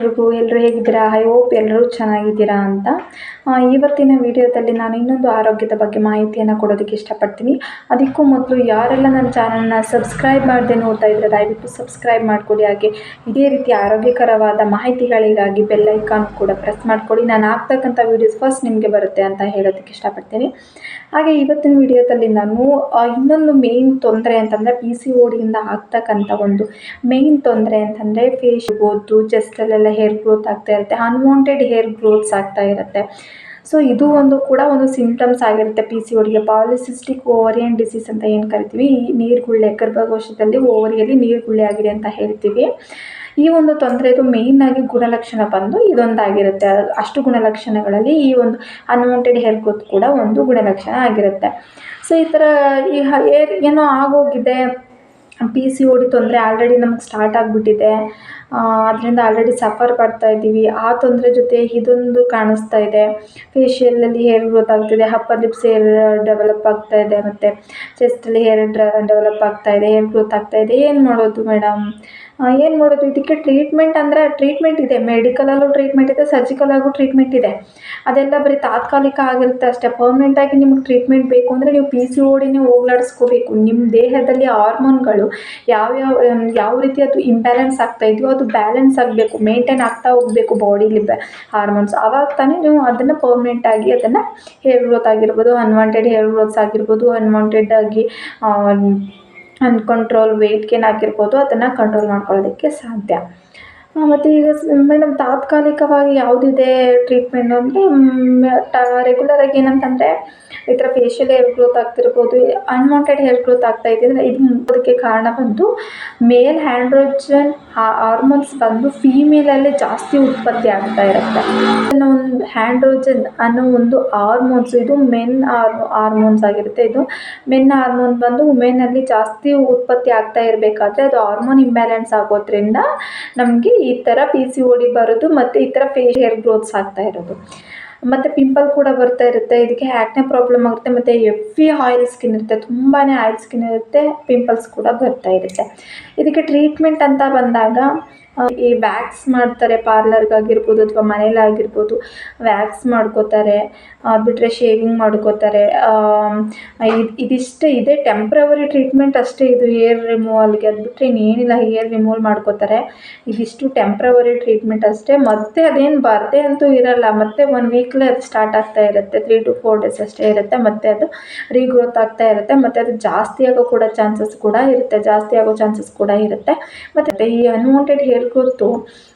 ಎಲ್ಲರೂ ಹೇಗಿದ್ದೀರಾ? I hope ಎಲ್ಲರೂ ಚೆನ್ನಾಗಿದ್ದೀರಾ ಅಂತ. ಇವತ್ತಿನ ವಿಡಿಯೋದಲ್ಲಿ ನಾನು ಇನ್ನೊಂದು ಆರೋಗ್ಯದ ಬಗ್ಗೆ ಮಾಹಿತಿಯನ್ನು ಕೊಡೋದಕ್ಕೆ ಇಷ್ಟಪಡ್ತೀನಿ. ಅದಕ್ಕೂ ಮೊದಲು ಯಾರೆಲ್ಲ ನನ್ನ ಚಾನಲ್ನ ಸಬ್ಸ್ಕ್ರೈಬ್ ಮಾಡದೆ ನೋಡ್ತಾ ಇದ್ದರೆ ದಯವಿಟ್ಟು ಸಬ್ಸ್ಕ್ರೈಬ್ ಮಾಡಿಕೊಡಿ. ಹಾಗೆ ಇದೇ ರೀತಿ ಆರೋಗ್ಯಕರವಾದ ಮಾಹಿತಿಗಳಿಗಾಗಿ ಬೆಲ್ ಐಕಾನ್ ಕೂಡ ಪ್ರೆಸ್ ಮಾಡಿಕೊಡಿ. ನಾನು ಹಾಕ್ತಕ್ಕಂಥ ವೀಡಿಯೋಸ್ ಫಸ್ಟ್ ನಿಮಗೆ ಬರುತ್ತೆ ಅಂತ ಹೇಳೋದಕ್ಕೆ ಇಷ್ಟಪಡ್ತೀನಿ. ಹಾಗೆ ಇವತ್ತಿನ ವಿಡಿಯೋದಲ್ಲಿ ನಾನು ಇನ್ನೊಂದು ಮೇಯ್ನ್ ತೊಂದರೆ ಅಂತಂದರೆ PCODಯಿಂದ ಆಗ್ತಕ್ಕಂಥ ಒಂದು ಮೇಯ್ನ್ ತೊಂದರೆ ಅಂತಂದರೆ ಫೇಸ್ ಇರ್ಬೋದು, ಚೆಸ್ಟಲ್ಲೆಲ್ಲ ಹೇರ್ ಗ್ರೋತ್ ಆಗ್ತಾ ಇರುತ್ತೆ, ಅನ್ವಾಂಟೆಡ್ ಹೇರ್ ಗ್ರೋತ್ಸ್ ಆಗ್ತಾ ಇರುತ್ತೆ. ಸೊ ಇದು ಒಂದು ಸಿಂಪ್ಟಮ್ಸ್ ಆಗಿರುತ್ತೆ PCODಗೆ. ಪಾಲಿಸಿಸ್ಟಿಕ್ ಓವರಿಯನ್ ಡಿಸೀಸ್ ಅಂತ ಏನು ಕರಿತೀವಿ, ಈ ನೀರುಗುಳ್ಳೆ ಗರ್ಭಕೋಶದಲ್ಲಿ ಓವರಿಯಲ್ಲಿ ನೀರುಗುಳ್ಳೆ ಆಗಿದೆ ಅಂತ ಹೇಳ್ತೀವಿ. ಈ ಒಂದು ತೊಂದರೆದು ಮೇಯ್ನಾಗಿ ಗುಣಲಕ್ಷಣ ಬಂದು ಇದೊಂದಾಗಿರುತ್ತೆ. ಅಷ್ಟು ಗುಣಲಕ್ಷಣಗಳಲ್ಲಿ ಈ ಒಂದು ಅನ್ವಾಂಟೆಡ್ ಹೇರ್ ಗ್ರೋತ್ ಕೂಡ ಒಂದು ಗುಣಲಕ್ಷಣ ಆಗಿರುತ್ತೆ. ಸೊ ಈ ಥರ ಈ ಹೇರ್ ಏನೋ ಆಗೋಗಿದೆ, PCOD ತೊಂದರೆ ಆಲ್ರೆಡಿ ನಮ್ಗೆ ಸ್ಟಾರ್ಟ್ ಆಗಿಬಿಟ್ಟಿದೆ, ಅದರಿಂದ ಆಲ್ರೆಡಿ ಸಫರ್ ಪಡ್ತಾ ಇದ್ದೀವಿ. ಆ ತೊಂದರೆ ಜೊತೆ ಇದೊಂದು ಕಾಣಿಸ್ತಾ ಇದೆ, ಫೇಶಿಯಲಲ್ಲಿ ಹೇರ್ ಗ್ರೋತ್ ಆಗ್ತಿದೆ, ಅಪ್ಪರ್ ಲಿಪ್ಸ್ ಹೇರ್ ಡೆವಲಪ್ ಆಗ್ತಾ ಇದೆ, ಮತ್ತು ಚೆಸ್ಟಲ್ಲಿ ಹೇರ್ ಡೆವಲಪ್ ಆಗ್ತಾ ಇದೆ, ಹೇರ್ ಗ್ರೋತ್ ಆಗ್ತಾ ಇದೆ. ಏನು ಮಾಡೋದು ಮೇಡಮ್, ಏನು ಮಾಡೋದು? ಇದಕ್ಕೆ ಟ್ರೀಟ್ಮೆಂಟ್ ಇದೆ, ಮೆಡಿಕಲಲ್ಲೂ ಟ್ರೀಟ್ಮೆಂಟ್ ಇದೆ, ಸರ್ಜಿಕಲಾಗೂ ಟ್ರೀಟ್ಮೆಂಟ್ ಇದೆ. ಅದೆಲ್ಲ ಬರೀ ತಾತ್ಕಾಲಿಕ ಆಗಿರುತ್ತೆ ಅಷ್ಟೇ. ಪರ್ಮನೆಂಟಾಗಿ ನಿಮ್ಗೆ ಟ್ರೀಟ್ಮೆಂಟ್ ಬೇಕು ಅಂದರೆ ನೀವು PCODನೇ ಹೋಗ್ಲಾಡಿಸ್ಕೋಬೇಕು. ನಿಮ್ಮ ದೇಹದಲ್ಲಿ ಹಾರ್ಮೋನ್ಗಳು ಯಾವ ರೀತಿ ಅದು ಇಂಬ್ಯಾಲೆನ್ಸ್ ಆಗ್ತಾ ಇದೆಯೋ ಅದು ಬ್ಯಾಲೆನ್ಸ್ ಆಗಬೇಕು, ಮೇಂಟೈನ್ ಆಗ್ತಾ ಹೋಗಬೇಕು ಬಾಡಿಲಿ ಹಾರ್ಮೋನ್ಸ್. ಆವಾಗ ತಾನೇ ನೀವು ಅದನ್ನು ಪರ್ಮನೆಂಟಾಗಿ ಅದನ್ನು ಹೇರ್ ಗ್ರೋತ್ ಆಗಿರ್ಬೋದು, ಅನ್ವಾಂಟೆಡ್ ಹೇರ್ ಗ್ರೋತ್ಸ್ ಆಗಿರ್ಬೋದು, ಅನ್ವಾಂಟೆಡ್ ಆಗಿ ಅನ್ಕಂಟ್ರೋಲ್ ವೆಯ್ಟ್ ಗೇನ್ ಆಗಿರ್ಬೋದು, ಅದನ್ನು ಕಂಟ್ರೋಲ್ ಮಾಡ್ಕೊಳ್ಳೋದಕ್ಕೆ ಸಾಧ್ಯ. ಮತ್ತು ಈಗ ಮೇಡಮ್ ತಾತ್ಕಾಲಿಕವಾಗಿ ಯಾವುದಿದೆ ಟ್ರೀಟ್ಮೆಂಟ್ ಅಂದರೆ ರೆಗ್ಯುಲರಾಗಿ ಏನಂತಂದರೆ ಈ ಥರ ಫೇಶಿಯಲ್ ಹೇರ್ ಗ್ರೋತ್ ಆಗ್ತಿರ್ಬೋದು, ಅನ್ವಾಂಟೆಡ್ ಹೇರ್ ಗ್ರೋತ್ ಆಗ್ತಾಯಿದೆ ಅಂದರೆ ಅದಕ್ಕೆ ಕಾರಣ ಬಂದು ಮೇಲ್ ಆ್ಯಂಡ್ರೋಜನ್ ಹಾರ್ಮೋನ್ಸ್ ಬಂದು ಫೀಮೇಲಲ್ಲೇ ಜಾಸ್ತಿ ಉತ್ಪತ್ತಿ ಆಗ್ತಾ ಇರುತ್ತೆ. ಒಂದು ಆ್ಯಂಡ್ರೋಜನ್ ಅನ್ನೋ ಒಂದು ಹಾರ್ಮೋನ್ಸ್, ಇದು ಮೆನ್ ಹಾರ್ಮೋನ್ಸ್ ಆಗಿರುತ್ತೆ. ಇದು ಮೆನ್ ಹಾರ್ಮೋನ್ ಬಂದು ವುಮೆನಲ್ಲಿ ಜಾಸ್ತಿ ಉತ್ಪತ್ತಿ ಆಗ್ತಾ ಇರಬೇಕಾದ್ರೆ ಅದು ಹಾರ್ಮೋನ್ ಇಂಬ್ಯಾಲೆನ್ಸ್ ಆಗೋದ್ರಿಂದ ನಮಗೆ ಈ ಥರ PCOD ಬರೋದು, ಮತ್ತು ಈ ಥರ ಹೇರ್ ಗ್ರೋತ್ಸ್ ಆಗ್ತಾ ಇರೋದು. ಮತ್ತು ಪಿಂಪಲ್ ಕೂಡ ಬರ್ತಾ ಇರುತ್ತೆ, ಇದಕ್ಕೆ ಆ್ಯಕ್ನೆ ಪ್ರಾಬ್ಲಮ್ ಆಗುತ್ತೆ, ಮತ್ತು ಹೆವಿ ಆಯಿಲ್ ಸ್ಕಿನ್ ಇರುತ್ತೆ, ತುಂಬಾ ಆಯಿಲ್ ಸ್ಕಿನ್ ಇರುತ್ತೆ, ಪಿಂಪಲ್ಸ್ ಕೂಡ ಬರ್ತಾ ಇರುತ್ತೆ. ಇದಕ್ಕೆ ಟ್ರೀಟ್ಮೆಂಟ್ ಅಂತ ಬಂದಾಗ ಈ ವ್ಯಾಕ್ಸ್ ಮಾಡ್ತಾರೆ, ಪಾರ್ಲರ್ಗಾಗಿರ್ಬೋದು ಅಥವಾ ಮನೇಲಾಗಿರ್ಬೋದು ವ್ಯಾಕ್ಸ್ ಮಾಡ್ಕೋತಾರೆ, ಬಿಟ್ಟರೆ ಶೇವಿಂಗ್ ಮಾಡ್ಕೋತಾರೆ. ಇದಿಷ್ಟೇ ಇದೆ, ಟೆಂಪ್ರವರಿ ಟ್ರೀಟ್ಮೆಂಟ್ ಅಷ್ಟೇ ಇದು ಹೇರ್ ರಿಮೂವಲ್ಗೆ. ಅದು ಬಿಟ್ಟರೆ ಇನ್ನೇನಿಲ್ಲ, ಹೇರ್ ರಿಮೂವಲ್ ಮಾಡ್ಕೋತಾರೆ. ಇದಿಷ್ಟು ಟೆಂಪ್ರವರಿ ಟ್ರೀಟ್ಮೆಂಟ್ ಅಷ್ಟೇ. ಮತ್ತೆ ಅದೇನು ಬರದೆ ಅಂತೂ ಇರಲ್ಲ, ಮತ್ತೆ 1 ವೀಕ್ಲೇ ಅದು ಸ್ಟಾರ್ಟ್ ಆಗ್ತಾ ಇರುತ್ತೆ, 3 to 4 days ಅಷ್ಟೇ ಇರುತ್ತೆ, ಮತ್ತು ಅದು ರೀಗ್ರೋತ್ ಆಗ್ತಾ ಇರುತ್ತೆ, ಮತ್ತು ಅದು ಜಾಸ್ತಿ ಆಗೋ ಚಾನ್ಸಸ್ ಕೂಡ ಇರುತ್ತೆ. ಮತ್ತು ಈ ಅನ್ವಾಂಟೆಡ್ ಹೇರ್ ಗ್ರೋತು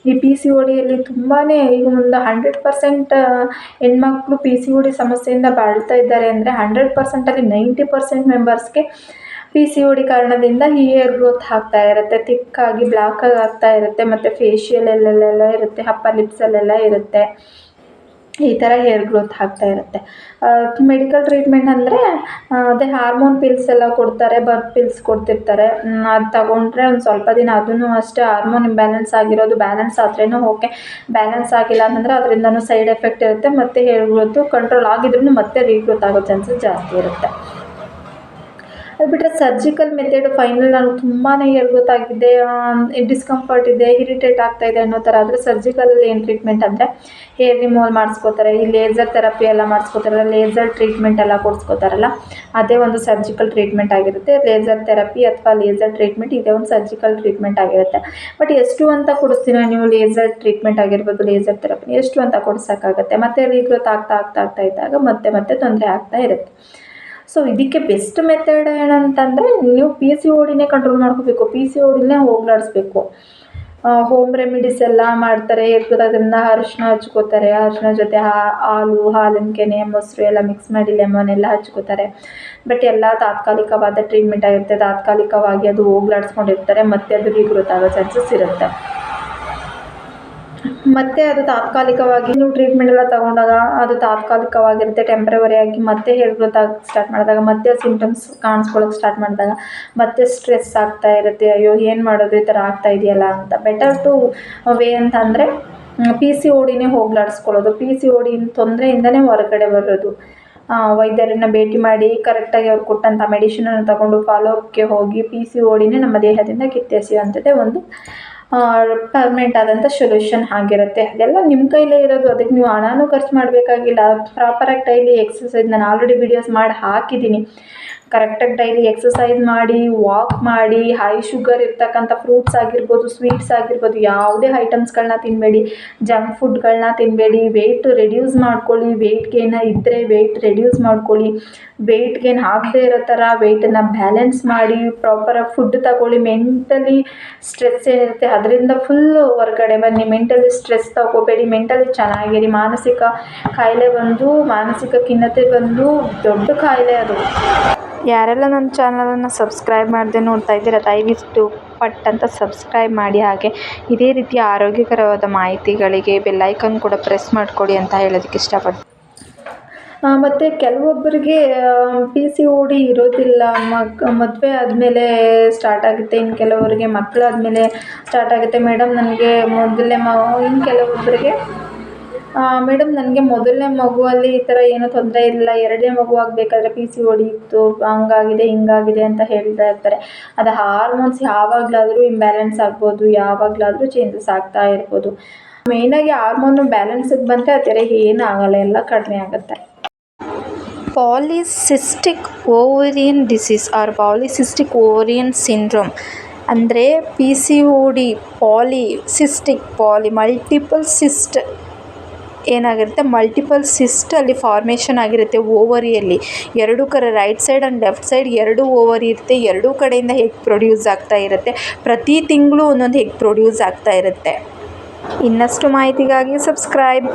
ಈ PCODಯಲ್ಲಿ ತುಂಬಾ, ಈಗ ಒಂದು 100% ಹೆಣ್ಮಕ್ಳು PCOD ಸಮಸ್ಯೆಯಿಂದ ಬಾಳ್ತಾ ಇದ್ದಾರೆ ಅಂದರೆ 100%ಅಲ್ಲಿ 90% ಮೆಂಬರ್ಸ್ಗೆ PCOD ಕಾರಣದಿಂದ ಈ ಹೇರ್ ಗ್ರೋತ್ ಆಗ್ತಾ ಇರುತ್ತೆ, ತಿಕ್ಕಾಗಿ ಬ್ಲ್ಯಾಕಾಗಿ ಆಗ್ತಾ ಇರುತ್ತೆ, ಮತ್ತು ಫೇಶಿಯಲಲ್ಲೆಲ್ಲ ಇರುತ್ತೆ, ಅಪ್ಪರ್ ಲಿಪ್ಸಲ್ಲೆಲ್ಲ ಇರುತ್ತೆ, ಈ ಥರ ಹೇರ್ ಗ್ರೋತ್ ಆಗ್ತಾ ಇರುತ್ತೆ. ಮೆಡಿಕಲ್ ಟ್ರೀಟ್ಮೆಂಟ್ ಅಂದರೆ ಅದೇ ಹಾರ್ಮೋನ್ ಪಿಲ್ಸ್ ಎಲ್ಲ ಕೊಡ್ತಾರೆ, ಬರ್ತ್ ಪಿಲ್ಸ್ ಕೊಡ್ತಿರ್ತಾರೆ. ಅದು ತಗೊಂಡ್ರೆ ಒಂದು ಸ್ವಲ್ಪ ದಿನ, ಅದನ್ನು ಅಷ್ಟೇ ಹಾರ್ಮೋನ್ ಇಂಬ್ಯಾಲೆನ್ಸ್ ಆಗಿರೋದು ಬ್ಯಾಲೆನ್ಸ್ ಆದ್ರೇನೂ ಓಕೆ, ಬ್ಯಾಲೆನ್ಸ್ ಆಗಿಲ್ಲ ಅಂತಂದರೆ ಅದರಿಂದನೂ ಸೈಡ್ ಎಫೆಕ್ಟ್ ಇರುತ್ತೆ, ಮತ್ತು ಹೇರ್ ಗ್ರೋತು ಕಂಟ್ರೋಲ್ ಆಗಿದ್ರೂ ಮತ್ತೆ ರೀಗ್ರೋತ್ ಆಗೋ ಚಾನ್ಸಸ್ ಜಾಸ್ತಿ ಇರುತ್ತೆ. ಅದು ಬಿಟ್ಟರೆ ಸರ್ಜಿಕಲ್ ಮೆಥಡ್ ಫೈನಲ್ ನಾನು ತುಂಬಾ ಹೇರ್ ಗ್ರೋತ್ ಆಗಿದೆ, ಡಿಸ್ಕಂಫರ್ಟ್ ಇದೆ, ಇರಿಟೇಟ್ ಆಗ್ತಾ ಇದೆ ಅನ್ನೋ ಥರ ಆದರೆ ಸರ್ಜಿಕಲಲ್ಲಿ ಏನು ಟ್ರೀಟ್ಮೆಂಟ್ ಅಂದರೆ ಹೇರ್ ರಿಮೂವಲ್ ಮಾಡಿಸ್ಕೋತಾರೆ, ಈ ಲೇಸರ್ ಥೆರಪಿ ಎಲ್ಲ ಮಾಡಿಸ್ಕೋತಾರಲ್ಲ, ಲೇಸರ್ ಟ್ರೀಟ್ಮೆಂಟ್ ಎಲ್ಲ ಕೊಡಿಸ್ಕೋತಾರಲ್ಲ, ಅದೇ ಒಂದು ಸರ್ಜಿಕಲ್ ಟ್ರೀಟ್ಮೆಂಟ್ ಆಗಿರುತ್ತೆ. ಲೇಸರ್ ಥೆರಪಿ ಅಥವಾ ಲೇಸರ್ ಟ್ರೀಟ್ಮೆಂಟ್ ಇದೇ ಒಂದು ಸರ್ಜಿಕಲ್ ಟ್ರೀಟ್ಮೆಂಟ್ ಆಗಿರುತ್ತೆ. ಬಟ್ ಎಷ್ಟು ಅಂತ ಕೊಡಿಸ್ತೀರ ನೀವು ಲೇಸರ್ ಟ್ರೀಟ್ಮೆಂಟ್ ಆಗಿರ್ಬೋದು, ಲೇಸರ್ ಥೆರಪಿ ಎಷ್ಟು ಅಂತ ಕೊಡಿಸೋಕ್ಕಾಗತ್ತೆ? ಮತ್ತೆ ರೀಗ್ರೋತ್ ಆಗ್ತಾ ಇದ್ದಾಗ ಮತ್ತೆ ತೊಂದರೆ ಆಗ್ತಾ ಇರುತ್ತೆ. ಸೊ ಇದಕ್ಕೆ ಬೆಸ್ಟ್ ಮೆಥಡ್ ಏನಂತಂದರೆ ನೀವು PCODನೇ ಕಂಟ್ರೋಲ್ ಮಾಡ್ಕೋಬೇಕು, PCODನೇ ಹೋಗ್ಲಾಡಿಸ್ಬೇಕು. ಹೋಮ್ ರೆಮಿಡೀಸ್ ಎಲ್ಲ ಮಾಡ್ತಾರೆ, ಅದರಿಂದ ಅರಿಶಿನ ಹಚ್ಕೋತಾರೆ, ಅರಿಶಿನ ಜೊತೆ ಹಾಲಿನ ಕೆನೆ, ಮೊಸರು ಎಲ್ಲ ಮಿಕ್ಸ್ ಮಾಡಿ ಲೆಮನ್ ಎಲ್ಲ ಹಚ್ಕೋತಾರೆ. ಬಟ್ ಎಲ್ಲ ತಾತ್ಕಾಲಿಕವಾದ ಟ್ರೀಟ್ಮೆಂಟ್ ಆಗಿರುತ್ತೆ, ತಾತ್ಕಾಲಿಕವಾಗಿ ಅದು ಹೋಗ್ಲಾಡಿಸ್ಕೊಂಡಿರ್ತಾರೆ, ಮತ್ತೆ ಅದು ರೀಗ್ರೋತ್ ಆಗೋ ಚಾನ್ಸಸ್ ಇರುತ್ತೆ. ಮತ್ತು ಅದು ತಾತ್ಕಾಲಿಕವಾಗಿ ನೀವು ಟ್ರೀಟ್ಮೆಂಟ್ ಎಲ್ಲ ತಗೊಂಡಾಗ ಅದು ತಾತ್ಕಾಲಿಕವಾಗಿರುತ್ತೆ, ಟೆಂಪ್ರವರಿ ಆಗಿ ಮತ್ತೆ ಹೇರ್ ಗ್ರೋತ್ ಆಗಿ ಸ್ಟಾರ್ಟ್ ಮಾಡಿದಾಗ, ಮತ್ತೆ ಸಿಂಪ್ಟಮ್ಸ್ ಕಾಣಿಸ್ಕೊಳ್ಳೋಕೆ ಸ್ಟಾರ್ಟ್ ಮಾಡಿದಾಗ ಮತ್ತೆ ಸ್ಟ್ರೆಸ್ ಆಗ್ತಾ ಇರುತ್ತೆ, ಅಯ್ಯೋ ಏನು ಮಾಡೋದು, ಈ ಥರ ಆಗ್ತಾ ಇದೆಯಲ್ಲ ಅಂತ. ಬೆಟರ್ ಟು ವೇ ಅಂತಂದರೆ PCODನೇ ಹೋಗ್ಲಾಡಿಸ್ಕೊಳ್ಳೋದು, PCOD ತೊಂದರೆಯಿಂದನೇ ಹೊರಗಡೆ ಬರೋದು. ವೈದ್ಯರನ್ನು ಭೇಟಿ ಮಾಡಿ ಕರೆಕ್ಟಾಗಿ ಅವ್ರು ಕೊಟ್ಟಂಥ ಮೆಡಿಷನನ್ನು ತಗೊಂಡು ಫಾಲೋ ಅಪ್ಗೆ ಹೋಗಿ PCODನೇ ನಮ್ಮ ದೇಹದಿಂದ ಕಿತ್ತೆಸೆಯುವಂಥದ್ದೇ ಒಂದು ಪರ್ಮನೆಂಟ್ ಆದಂಥ ಸೊಲ್ಯೂಷನ್ ಆಗಿರುತ್ತೆ. ಅದೆಲ್ಲ ನಿಮ್ಮ ಕೈಲೇ ಇರೋದು. ಅದಕ್ಕೆ ನೀವು ಹಣನೂ ಖರ್ಚು ಮಾಡಬೇಕಾಗಿಲ್ಲ. ಪ್ರಾಪರಾಗಿ ಡೈಲಿ ಎಕ್ಸಸೈಸ್ ನಾನು ಆಲ್ರೆಡಿ ವೀಡಿಯೋಸ್ ಮಾಡಿ ಹಾಕಿದ್ದೀನಿ. ಕರೆಕ್ಟಾಗಿ ಡೈಲಿ ಎಕ್ಸಸೈಸ್ ಮಾಡಿ, ವಾಕ್ ಮಾಡಿ, ಹೈ ಶುಗರ್ ಇರ್ತಕ್ಕಂಥ ಫ್ರೂಟ್ಸ್ ಆಗಿರ್ಬೋದು, ಸ್ವೀಟ್ಸ್ ಆಗಿರ್ಬೋದು, ಯಾವುದೇ ಐಟಮ್ಸ್ಗಳನ್ನ ತಿನ್ನಬೇಡಿ. ಜಂಕ್ ಫುಡ್ಗಳನ್ನ ತಿನ್ನಬೇಡಿ. ವೆಯ್ಟ್ ರೆಡ್ಯೂಸ್ ಮಾಡ್ಕೊಳ್ಳಿ. ವೆಯ್ಟ್ ಗೇನ್ ಇದ್ದರೆ ವೆಯ್ಟ್ ರೆಡ್ಯೂಸ್ ಮಾಡ್ಕೊಳ್ಳಿ. ವೆಯ್ಟ್ ಗೇನ್ ಆಗದೇ ಇರೋ ಥರ ವೆಯ್ಟನ್ನು ಬ್ಯಾಲೆನ್ಸ್ ಮಾಡಿ, ಪ್ರಾಪರಾಗಿ ಫುಡ್ ತಗೊಳ್ಳಿ. ಮೆಂಟಲಿ ಸ್ಟ್ರೆಸ್ ಏನಿರುತ್ತೆ ಅದರಿಂದ ಫುಲ್ಲು ಹೊರಗಡೆ ಬನ್ನಿ. ಮೆಂಟಲಿ ಸ್ಟ್ರೆಸ್ ತಗೋಬೇಡಿ. ಮೆಂಟಲಿ ಚೆನ್ನಾಗಿರಿ. ಮಾನಸಿಕ ಕಾಯಿಲೆ ಬಂದು, ಮಾನಸಿಕ ಖಿನ್ನತೆ ಬಂದು ದೊಡ್ಡ ಕಾಯಿಲೆ ಅದು. ಯಾರೆಲ್ಲ ನನ್ನ ಚಾನಲನ್ನು ಸಬ್ಸ್ಕ್ರೈಬ್ ಮಾಡದೆ ನೋಡ್ತಾ ಇದ್ದೀರಾ, ದಯವಿಟ್ಟು ಪಟ್ ಅಂತ ಸಬ್ಸ್ಕ್ರೈಬ್ ಮಾಡಿ. ಹಾಗೆ ಇದೇ ರೀತಿಯ ಆರೋಗ್ಯಕರವಾದ ಮಾಹಿತಿಗಳಿಗೆ ಬೆಲ್ಲೈಕನ್ ಕೂಡ ಪ್ರೆಸ್ ಮಾಡಿಕೊಡಿ ಅಂತ ಹೇಳೋದಕ್ಕೆ ಇಷ್ಟಪಡ್ತೀನಿ. ಮತ್ತು ಕೆಲವೊಬ್ಬರಿಗೆ PCOD ಇರೋದಿಲ್ಲ. ಮದುವೆ ಆದಮೇಲೆ ಸ್ಟಾರ್ಟ್ ಆಗುತ್ತೆ. ಇನ್ನು ಕೆಲವರಿಗೆ ಮಕ್ಕಳಾದಮೇಲೆ ಸ್ಟಾರ್ಟ್ ಆಗುತ್ತೆ. ಮೇಡಮ್ ನನಗೆ ಮೊದಲನೇ ಇನ್ನು ಕೆಲವೊಬ್ಬರಿಗೆ ಮೇಡಮ್ ನನಗೆ ಮೊದಲನೇ ಮಗುವಲ್ಲಿ ಈ ಥರ ಏನೂ ತೊಂದರೆ ಇರಲಿಲ್ಲ, ಎರಡನೇ ಮಗು ಆಗಬೇಕಾದ್ರೆ PCOD ಇತ್ತು, ಹಂಗಾಗಿದೆ ಹಿಂಗಾಗಿದೆ ಅಂತ ಹೇಳ್ತಾ ಇರ್ತಾರೆ. ಅದು ಹಾರ್ಮೋನ್ಸ್ ಯಾವಾಗಲಾದರೂ ಇಂಬ್ಯಾಲೆನ್ಸ್ ಆಗ್ಬೋದು, ಯಾವಾಗಲಾದರೂ ಚೇಂಜಸ್ ಆಗ್ತಾ ಇರ್ಬೋದು. ಮೇಯ್ನಾಗಿ ಹಾರ್ಮೋನು ಬ್ಯಾಲೆನ್ಸಿಗೆ ಬಂದರೆ ಆ ಥರ ಏನೂ ಆಗಲ್ಲ, ಎಲ್ಲ ಕಡಿಮೆ ಆಗುತ್ತೆ. Polycystic ovarian disease or polycystic ovarian syndrome ಅಂದರೆ PCOD, ಮಲ್ಟಿಪಲ್ ಸಿಸ್ಟ್ ಏನಾಗಿರುತ್ತೆ, ಮಲ್ಟಿಪಲ್ ಸಿಸ್ಟ್ ಅಲ್ಲಿ ಫಾರ್ಮೇಷನ್ ಆಗಿರುತ್ತೆ ಓವರಿಯಲ್ಲಿ. ಎರಡೂ ಕಡೆ right side and left side ಎರಡೂ ಓವರಿ ಇರುತ್ತೆ. ಎರಡೂ ಕಡೆಯಿಂದ ಎಗ್ ಪ್ರೊಡ್ಯೂಸ್ ಆಗ್ತಾ ಇರುತ್ತೆ. ಪ್ರತಿ ತಿಂಗಳು ಒಂದೊಂದು ಎಗ್ ಪ್ರೊಡ್ಯೂಸ್ ಆಗ್ತಾ ಇರುತ್ತೆ. ಇನ್ನಷ್ಟು ಮಾಹಿತಿಗಾಗಿ ಸಬ್ಸ್ಕ್ರೈಬ್.